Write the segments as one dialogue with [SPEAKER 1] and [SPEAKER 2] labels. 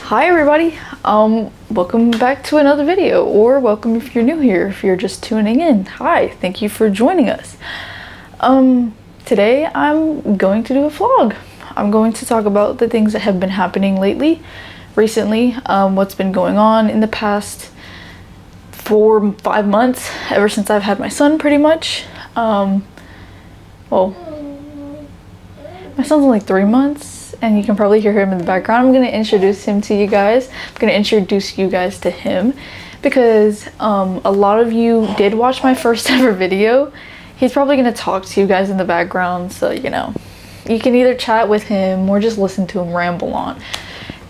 [SPEAKER 1] Hi everybody, welcome back to another video, or welcome if you're new here, if you're just tuning in. Hi, thank you for joining us. Today I'm going to do a vlog. I'm going to talk about the things that have been happening recently, what's been going on in the past 4-5 months, ever since I've had my son pretty much. Well, my son's only 3 months. And you can probably hear him in the background. I'm going to introduce him to you guys. I'm going to introduce you guys to him because a lot of you did watch my first ever video. He's probably going to talk to you guys in the background, so you know, you can either chat with him or just listen to him ramble on.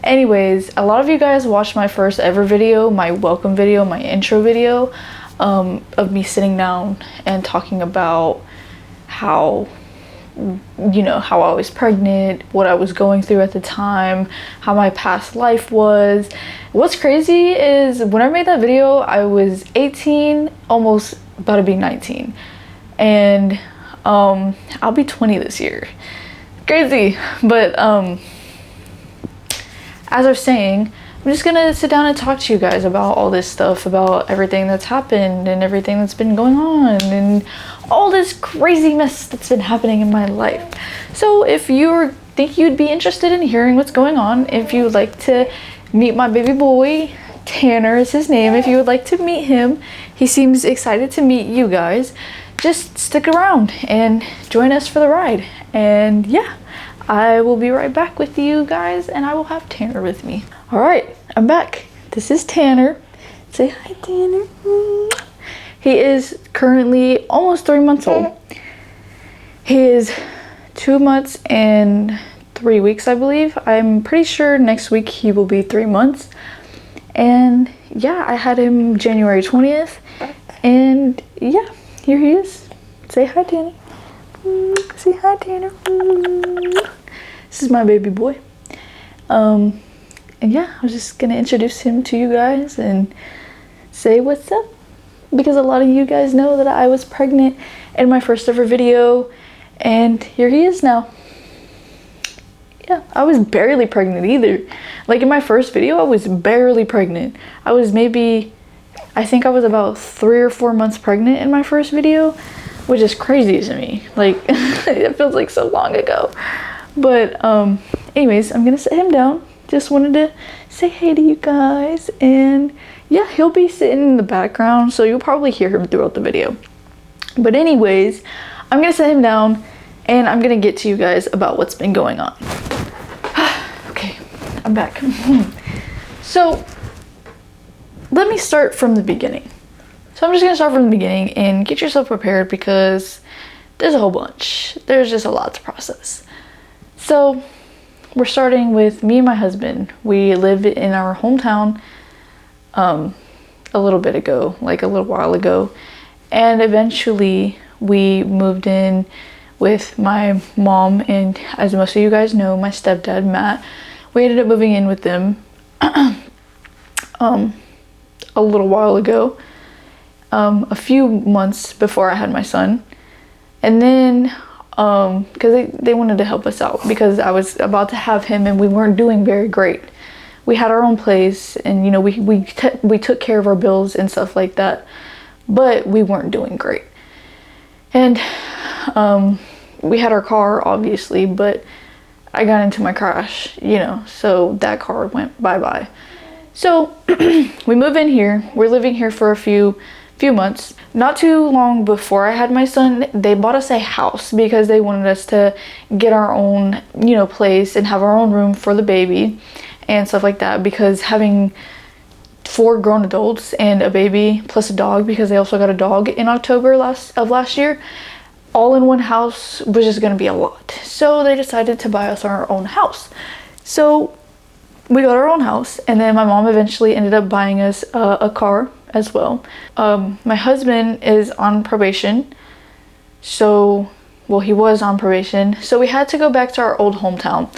[SPEAKER 1] Anyways, a lot of you guys watched my first ever video, my welcome video, my intro video, of me sitting down and talking about how I was pregnant, what I was going through at the time, how my past life was. What's crazy is when I made that video, I was 18, almost about to be 19. And I'll be 20 this year. Crazy. But as I was saying, I'm just gonna sit down and talk to you guys about all this stuff, about everything that's happened and everything that's been going on and all this crazy mess that's been happening in my life. So if you think you'd be interested in hearing what's going on, if you would like to meet my baby boy, Tanner is his name, if you would like to meet him, he seems excited to meet you guys, just stick around and join us for the ride. And yeah, I will be right back with you guys, and I will have Tanner with me. All right, I'm back. This is Tanner. Say hi, Tanner. He is currently almost 3 months old. He is 2 months and 3 weeks, I believe. I'm pretty sure next week he will be 3 months. And yeah, I had him January 20th. And yeah, here he is. Say hi, Tanner. Say hi, Tanner. This is my baby boy. And yeah, I was just gonna introduce him to you guys and say what's up, because a lot of you guys know that I was pregnant in my first ever video, and here he is now. Yeah, I was barely pregnant either. Like in my first video, I was barely pregnant. I think I was about 3 or 4 months pregnant in my first video, which is crazy to me. Like, it feels like so long ago. But anyways, I'm gonna sit him down. Just wanted to say hey to you guys, and yeah, he'll be sitting in the background, so you'll probably hear him throughout the video. But anyways, I'm gonna sit him down and I'm gonna get to you guys about what's been going on. Okay, I'm back. So let me start from the beginning. So I'm just gonna start from the beginning and get yourself prepared, because there's a whole bunch. There's just a lot to process. So we're starting with me and my husband. We lived in our hometown a little bit ago, like a little while ago. And eventually we moved in with my mom and, as most of you guys know, my stepdad, Matt. We ended up moving in with them a little while ago, a few months before I had my son. And then because they wanted to help us out, because I was about to have him and we weren't doing very great. We had our own place, and you know, we took care of our bills and stuff like that, but we weren't doing great. And we had our car, obviously, but I got into my crash, you know, so that car went bye-bye. So we move in here. We're living here for a few months. Not too long before I had my son, they bought us a house because they wanted us to get our own, you know, place and have our own room for the baby and stuff like that, because having 4 grown adults and a baby plus a dog, because they also got a dog in October of last year, all in one house was just gonna be a lot. So they decided to buy us our own house. So we got our own house, and then my mom eventually ended up buying us a car as well. My husband is on probation, so, well, he was on probation, so we had to go back to our old hometown.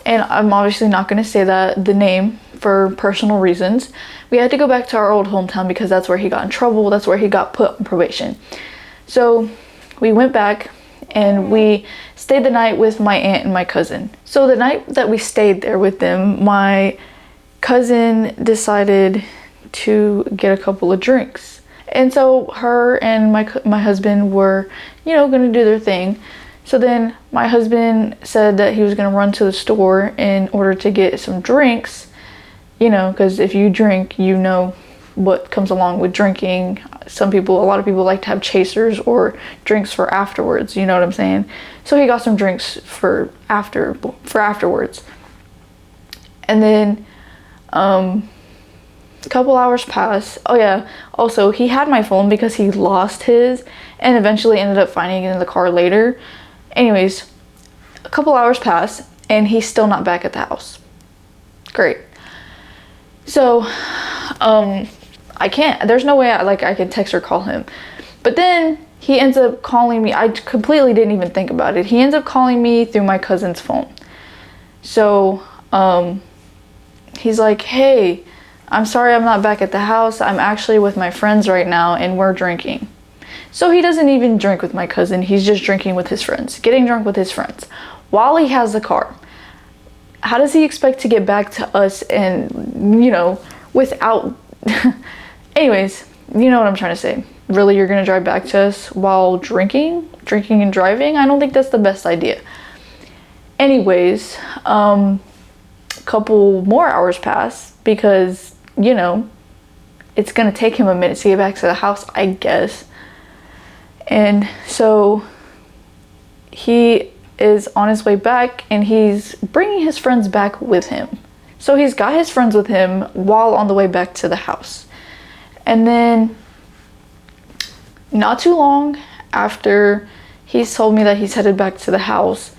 [SPEAKER 1] And I'm obviously not going to say the name for personal reasons. We had to go back to our old hometown because that's where he got in trouble. That's where he got put on probation. So we went back and we stayed the night with my aunt and my cousin. So the night that we stayed there with them, my cousin decided to get a couple of drinks. And so her and my husband were, gonna do their thing. So then my husband said that he was gonna run to the store in order to get some drinks, because if you drink, what comes along with drinking. A lot of people like to have chasers or drinks for afterwards, you know what I'm saying? So he got some drinks for afterwards. And then a couple hours pass. Oh yeah, also he had my phone because he lost his and eventually ended up finding it in the car later. Anyways, a couple hours pass and he's still not back at the house. Great. So there's no way I could text or call him. But then he ends up calling me. I completely didn't even think about it. He ends up calling me through my cousin's phone. So he's like, hey, I'm sorry I'm not back at the house. I'm actually with my friends right now and we're drinking. So he doesn't even drink with my cousin. He's just drinking with his friends, getting drunk with his friends while he has the car. How does he expect to get back to us and, without... Anyways, you know what I'm trying to say. Really, you're going to drive back to us while drinking and driving? I don't think that's the best idea. Anyways, a couple more hours pass because, it's going to take him a minute to get back to the house, I guess. And so he is on his way back and he's bringing his friends back with him. So he's got his friends with him while on the way back to the house. And then not too long after he's told me that he's headed back to the house,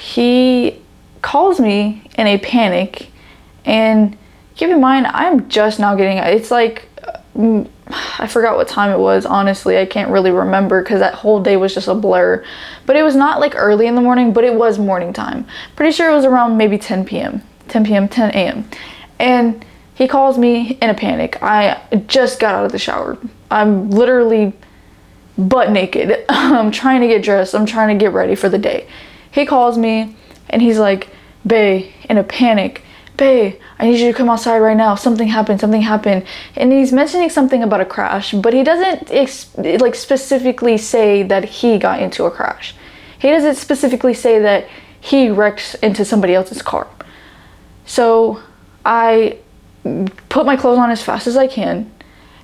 [SPEAKER 1] he calls me in a panic. And keep in mind, I'm just now getting, it's like, I forgot what time it was, honestly. I can't really remember because that whole day was just a blur. But it was not like early in the morning, but it was morning time. Pretty sure it was around maybe 10 a.m. And he calls me in a panic. I just got out of the shower. I'm literally butt naked. I'm trying to get dressed. I'm trying to get ready for the day. He calls me and he's like, bae, in a panic, bae, I need you to come outside right now. Something happened. And he's mentioning something about a crash, but he doesn't specifically say that he got into a crash. He doesn't specifically say that he wrecked into somebody else's car. So I put my clothes on as fast as I can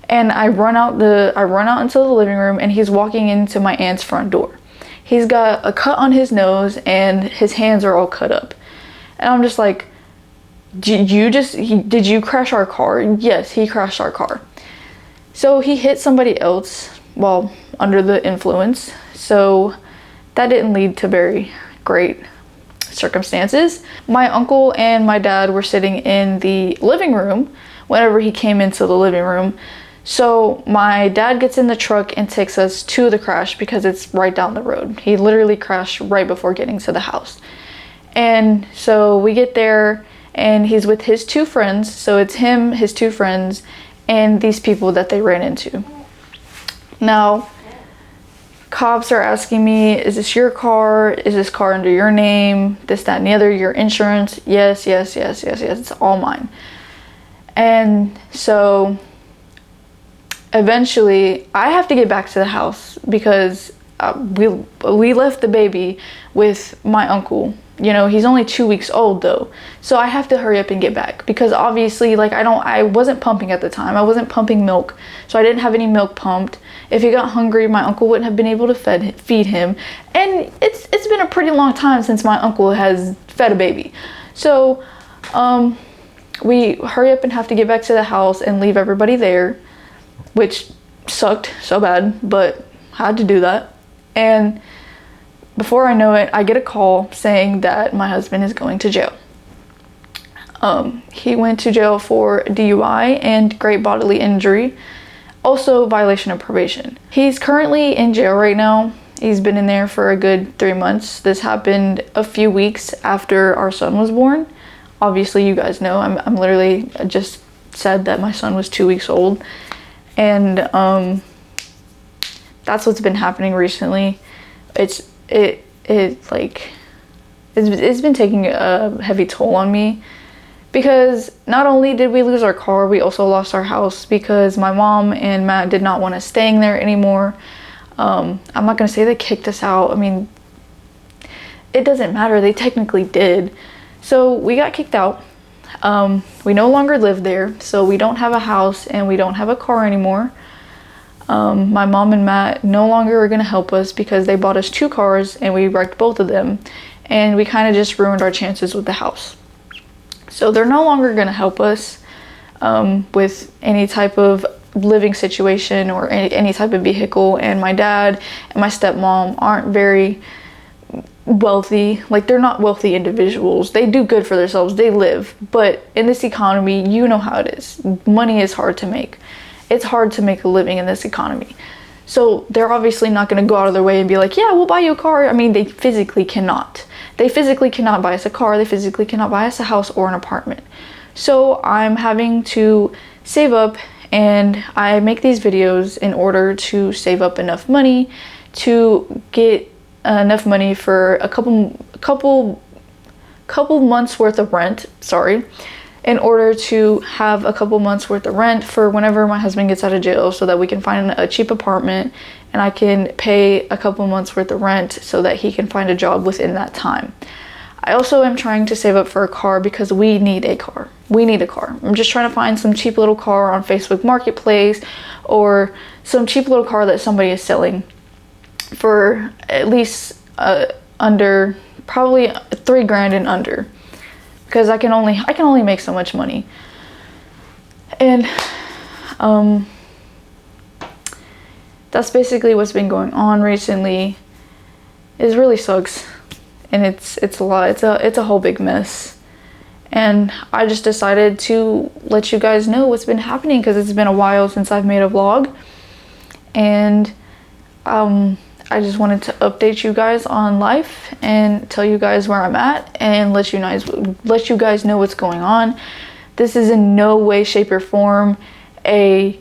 [SPEAKER 1] and I run out into the living room and he's walking into my aunt's front door. He's got a cut on his nose and his hands are all cut up. And I'm just like, did you crash our car? Yes, he crashed our car. So he hit somebody else while under the influence. So that didn't lead to very great circumstances. My uncle and my dad were sitting in the living room whenever he came into the living room. So my dad gets in the truck and takes us to the crash because it's right down the road. He literally crashed right before getting to the house. And so we get there and he's with his two friends. So it's him, his two friends, and these people that they ran into. Now, cops are asking me, is this your car? Is this car under your name? This, that, and the other, your insurance? Yes, it's all mine. And so eventually I have to get back to the house because we left the baby with my uncle. He's only 2 weeks old though. So I have to hurry up and get back because obviously I wasn't pumping at the time. I wasn't pumping milk. So I didn't have any milk pumped. If he got hungry, my uncle wouldn't have been able to feed him. And it's been a pretty long time since my uncle has fed a baby. So we hurry up and have to get back to the house and leave everybody there, which sucked so bad, but had to do that. And before I know it, I get a call saying that my husband is going to jail. He went to jail for DUI and great bodily injury, also violation of probation. He's currently in jail right now. He's been in there for a good 3 months. This happened a few weeks after our son was born. Obviously, you guys know, I'm literally just said that my son was 2 weeks old. And that's what's been happening recently. It's been taking a heavy toll on me because not only did we lose our car, we also lost our house because my mom and Matt did not want us staying there anymore. I'm not gonna say they kicked us out. I mean, it doesn't matter, they technically did. So we got kicked out. We no longer live there, so we don't have a house and we don't have a car anymore. My mom and Matt no longer are gonna help us because they bought us 2 cars and we wrecked both of them, and we kind of just ruined our chances with the house. So they're no longer gonna help us with any type of living situation or any type of vehicle. And my dad and my stepmom aren't very wealthy. Like, they're not wealthy individuals. They do good for themselves, they live, but in this economy, you know how it is. Money is hard to make. It's hard to make a living in this economy. So they're obviously not going to go out of their way and be like, yeah, we'll buy you a car. I mean, they physically cannot. They physically cannot buy us a car. They physically cannot buy us a house or an apartment. So I'm having to save up, and I make these videos in order to save up enough money to get enough money for a couple months worth of rent, in order to have a couple months worth of rent for whenever my husband gets out of jail, so that we can find a cheap apartment and I can pay a couple months worth of rent so that he can find a job within that time. I also am trying to save up for a car because we need a car. We need a car. I'm just trying to find some cheap little car on Facebook Marketplace, or some cheap little car that somebody is selling for at least under, probably $3,000 and under, because I can only make so much money. And that's basically what's been going on recently. It really sucks, and it's a lot. It's a whole big mess. And I just decided to let you guys know what's been happening, because it's been a while since I've made a vlog, and I just wanted to update you guys on life and tell you guys where I'm at and let you guys know what's going on. This is in no way, shape, or form a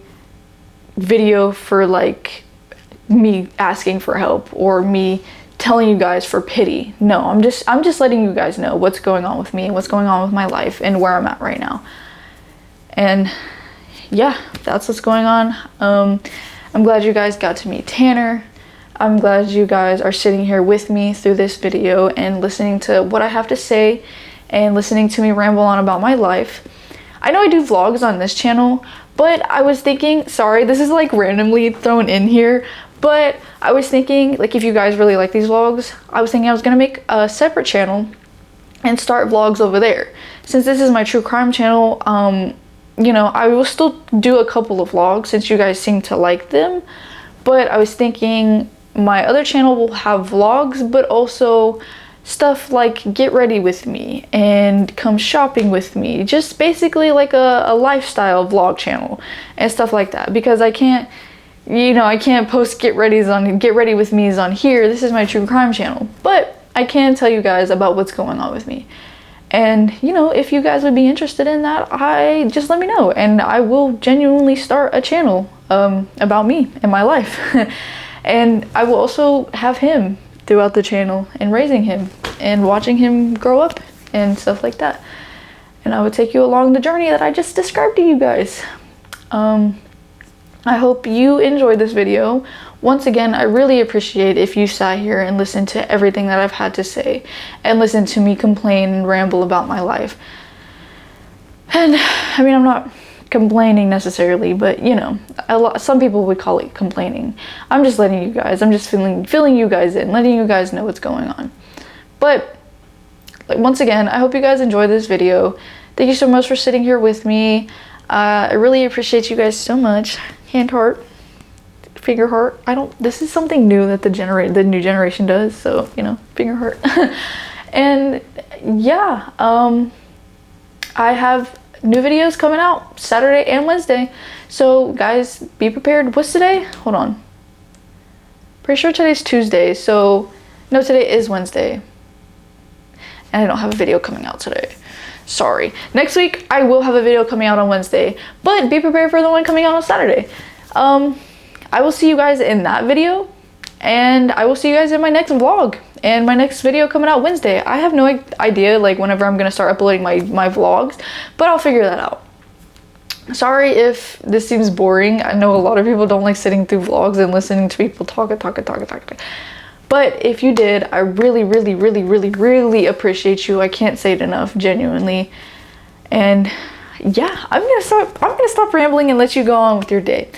[SPEAKER 1] video for like me asking for help or me telling you guys for pity. No, I'm just letting you guys know what's going on with me and what's going on with my life and where I'm at right now. And yeah, that's what's going on. I'm glad you guys got to meet Tanner. I'm glad you guys are sitting here with me through this video and listening to what I have to say and listening to me ramble on about my life. I know I do vlogs on this channel, but I was thinking, sorry, this is like randomly thrown in here, but I was thinking, like, if you guys really like these vlogs, I was thinking I was gonna make a separate channel and start vlogs over there. Since this is my true crime channel, you know, I will still do a couple of vlogs since you guys seem to like them, but I was thinking my other channel will have vlogs, but also stuff like get ready with me and come shopping with me, just basically like a lifestyle vlog channel and stuff like that, because I can't, you know, I can't post get ready with me's on here. This is my true crime channel, but I can tell you guys about what's going on with me. And you know, if you guys would be interested in that, just let me know, and I will genuinely start a channel about me and my life. And I will also have him throughout the channel and raising him and watching him grow up and stuff like that. And I would take you along the journey that I just described to you guys. I hope you enjoyed this video. Once again, I really appreciate if you sat here and listened to everything that I've had to say and listened to me complain and ramble about my life. And I mean, I'm not complaining necessarily, but you know, some people would call it complaining. I'm just letting you guys, I'm just filling you guys in, letting you guys know what's going on. But like, once again, I hope you guys enjoyed this video. Thank you so much for sitting here with me. I really appreciate you guys so much. Hand heart, finger heart. This is something new that the new generation does, so you know, finger heart. And yeah, I have new videos coming out Saturday and Wednesday, so guys, be prepared. What's today? Hold on, pretty sure today's Tuesday, so no, today is Wednesday, and I don't have a video coming out today. Sorry. Next week I will have a video coming out on Wednesday, but be prepared for the one coming out on Saturday. I will see you guys in that video, and I will see you guys in my next vlog. and my next video coming out Wednesday. I have no idea like whenever I'm gonna start uploading my vlogs, but I'll figure that out. Sorry if this seems boring. I know a lot of people don't like sitting through vlogs and listening to people talk. But if you did, I really, really, really, really, really appreciate you. I can't say it enough, genuinely. And yeah, I'm gonna stop rambling and let you go on with your day.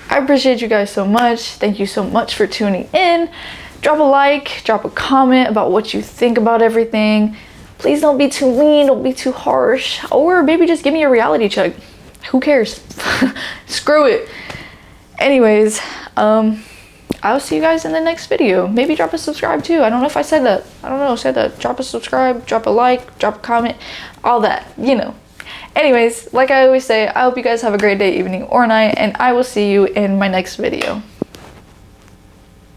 [SPEAKER 1] I appreciate you guys so much. Thank you so much for tuning in. Drop a like, drop a comment about what you think about everything. Please don't be too mean, don't be too harsh, or maybe just give me a reality check. Who cares? Screw it. Anyways, I'll see you guys in the next video. Maybe drop a subscribe too. I don't know if I said that. I don't know, said that. Drop a subscribe, drop a like, drop a comment, all that, you know. Anyways, like I always say, I hope you guys have a great day, evening, or night, and I will see you in my next video.